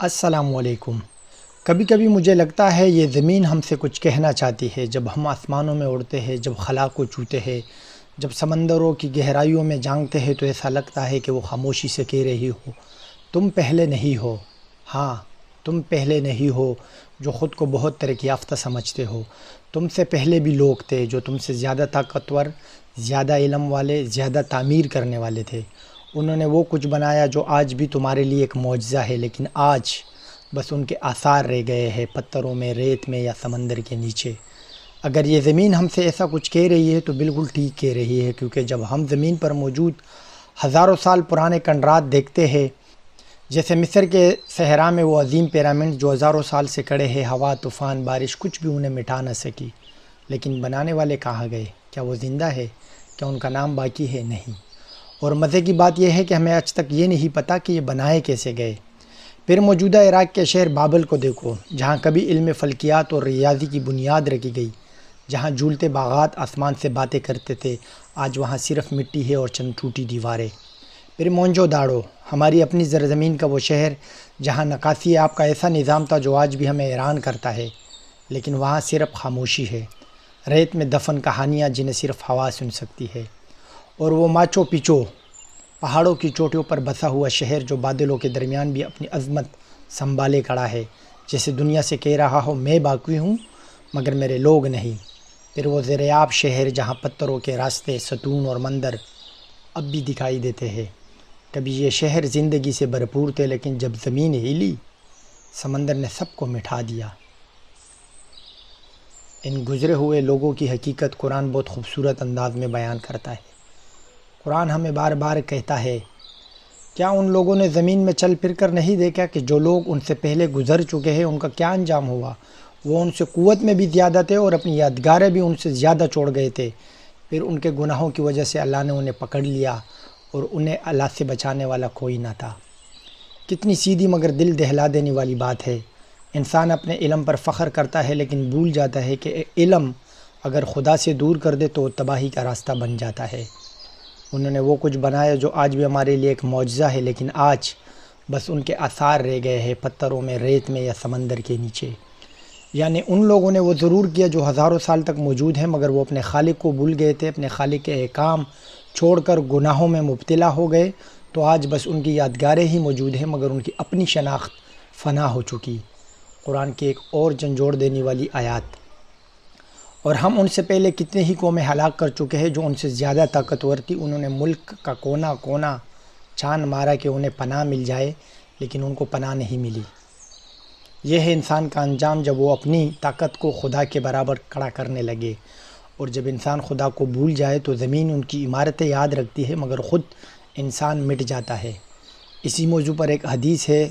السلام علیکم۔ کبھی کبھی مجھے لگتا ہے یہ زمین ہم سے کچھ کہنا چاہتی ہے۔ جب ہم آسمانوں میں اڑتے ہیں، جب خلا کو چھوتے ہیں، جب سمندروں کی گہرائیوں میں جانگتے ہیں تو ایسا لگتا ہے کہ وہ خاموشی سے کہہ رہی ہو، تم پہلے نہیں ہو۔ ہاں، تم پہلے نہیں ہو جو خود کو بہت ترقی یافتہ سمجھتے ہو۔ تم سے پہلے بھی لوگ تھے جو تم سے زیادہ طاقتور، زیادہ علم والے، زیادہ تعمیر کرنے والے تھے۔ انہوں نے وہ کچھ بنایا جو آج بھی تمہارے لیے ایک معجزہ ہے، لیکن آج بس ان کے آثار رہ گئے ہیں، پتھروں میں، ریت میں یا سمندر کے نیچے۔ اگر یہ زمین ہم سے ایسا کچھ کہہ رہی ہے تو بالکل ٹھیک کہہ رہی ہے، کیونکہ جب ہم زمین پر موجود ہزاروں سال پرانے کنڈرات دیکھتے ہیں، جیسے مصر کے صحرا میں وہ عظیم پیرامڈ جو ہزاروں سال سے کھڑے ہیں، ہوا، طوفان، بارش کچھ بھی انہیں مٹا نہ سکی، لیکن بنانے والے کہاں گئے؟ کیا وہ زندہ ہے؟ کیا ان کا نام باقی ہے؟ نہیں۔ اور مزے کی بات یہ ہے کہ ہمیں آج تک یہ نہیں پتہ کہ یہ بنائے کیسے گئے۔ پھر موجودہ عراق کے شہر بابل کو دیکھو، جہاں کبھی علم فلکیات اور ریاضی کی بنیاد رکھی گئی، جہاں جھولتے باغات آسمان سے باتیں کرتے تھے، آج وہاں صرف مٹی ہے اور چند ٹوٹی دیواریں۔ پھر موہنجو داڑو، ہماری اپنی زرزمین کا وہ شہر جہاں نکاسی آپ کا ایسا نظام تھا جو آج بھی ہمیں حیران کرتا ہے، لیکن وہاں صرف خاموشی ہے، ریت میں دفن کہانیاں جنہیں صرف ہوا سن سکتی ہے۔ اور وہ ماچو پچو، پہاڑوں کی چوٹیوں پر بسا ہوا شہر جو بادلوں کے درمیان بھی اپنی عظمت سنبھالے کھڑا ہے، جیسے دنیا سے کہہ رہا ہو میں باقی ہوں مگر میرے لوگ نہیں۔ پھر وہ زیرآب شہر جہاں پتھروں کے راستے، ستون اور مندر اب بھی دکھائی دیتے ہیں۔ کبھی یہ شہر زندگی سے بھرپور تھے، لیکن جب زمین ہلی، سمندر نے سب کو مٹا دیا۔ ان گزرے ہوئے لوگوں کی حقیقت قرآن بہت خوبصورت انداز میں بیان کرتا ہے۔ قرآن ہمیں بار بار کہتا ہے، کیا ان لوگوں نے زمین میں چل پھر کر نہیں دیکھا کہ جو لوگ ان سے پہلے گزر چکے ہیں ان کا کیا انجام ہوا؟ وہ ان سے قوت میں بھی زیادہ تھے اور اپنی یادگاریں بھی ان سے زیادہ چھوڑ گئے تھے۔ پھر ان کے گناہوں کی وجہ سے اللہ نے انہیں پکڑ لیا اور انہیں اللہ سے بچانے والا کوئی نہ تھا۔ کتنی سیدھی مگر دل دہلا دینے والی بات ہے۔ انسان اپنے علم پر فخر کرتا ہے لیکن بھول جاتا ہے کہ علم اگر خدا سے دور کر دے تو وہ تباہی کا راستہ بن جاتا ہے۔ انہوں نے وہ کچھ بنایا جو آج بھی ہمارے لیے ایک معجزہ ہے، لیکن آج بس ان کے آثار رہ گئے ہیں، پتھروں میں، ریت میں یا سمندر کے نیچے۔ یعنی ان لوگوں نے وہ ضرور کیا جو ہزاروں سال تک موجود ہیں، مگر وہ اپنے خالق کو بھول گئے تھے، اپنے خالق کے احکام چھوڑ کر گناہوں میں مبتلا ہو گئے، تو آج بس ان کی یادگاریں ہی موجود ہیں مگر ان کی اپنی شناخت فنا ہو چکی۔ قرآن کی ایک اور جھنجھوڑ دینے والی آیات۔ اور ہم ان سے پہلے کتنے ہی قومیں ہلاک کر چکے ہیں جو ان سے زیادہ طاقتور تھی، انہوں نے ملک کا کونا کونا چھان مارا کہ انہیں پناہ مل جائے، لیکن ان کو پناہ نہیں ملی۔ یہ ہے انسان کا انجام جب وہ اپنی طاقت کو خدا کے برابر کھڑا کرنے لگے۔ اور جب انسان خدا کو بھول جائے تو زمین ان کی عمارتیں یاد رکھتی ہے مگر خود انسان مٹ جاتا ہے۔ اسی موضوع پر ایک حدیث ہے،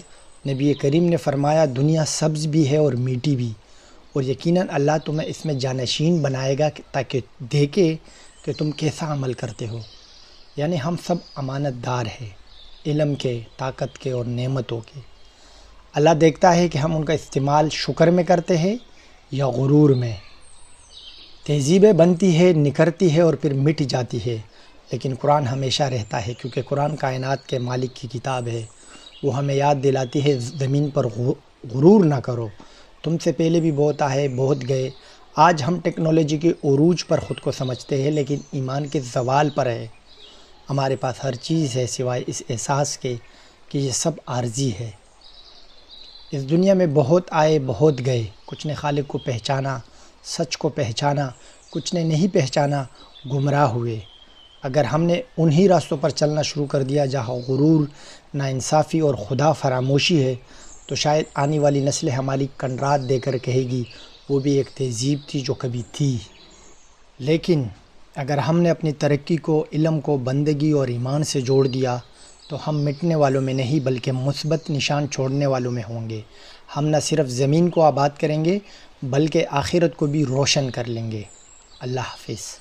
نبی کریم نے فرمایا، دنیا سبز بھی ہے اور میٹھی بھی، اور یقیناً اللہ تمہیں اس میں جانشین بنائے گا تاکہ دیکھے کہ تم کیسا عمل کرتے ہو۔ یعنی ہم سب امانت دار ہیں، علم کے، طاقت کے اور نعمتوں کے۔ اللہ دیکھتا ہے کہ ہم ان کا استعمال شکر میں کرتے ہیں یا غرور میں۔ تہذیبیں بنتی ہے، نکھرتی ہے اور پھر مٹ جاتی ہے، لیکن قرآن ہمیشہ رہتا ہے، کیونکہ قرآن کائنات کے مالک کی کتاب ہے۔ وہ ہمیں یاد دلاتی ہے زمین پر غرور نہ کرو، تم سے پہلے بھی بہت آئے، بہت گئے۔ آج ہم ٹیکنالوجی کے عروج پر خود کو سمجھتے ہیں، لیکن ایمان کے زوال پر ہے۔ ہمارے پاس ہر چیز ہے سوائے اس احساس کے کہ یہ سب عارضی ہے۔ اس دنیا میں بہت آئے، بہت گئے، کچھ نے خالق کو پہچانا، سچ کو پہچانا، کچھ نے نہیں پہچانا، گمراہ ہوئے۔ اگر ہم نے انہی راستوں پر چلنا شروع کر دیا جہاں غرور، ناانصافی اور خدا فراموشی ہے، تو شاید آنے والی نسلیں ہماری کنڈرات دے کر کہے گی وہ بھی ایک تہذیب تھی جو کبھی تھی۔ لیکن اگر ہم نے اپنی ترقی کو، علم کو بندگی اور ایمان سے جوڑ دیا تو ہم مٹنے والوں میں نہیں بلکہ مثبت نشان چھوڑنے والوں میں ہوں گے۔ ہم نہ صرف زمین کو آباد کریں گے بلکہ آخرت کو بھی روشن کر لیں گے۔ اللہ حافظ۔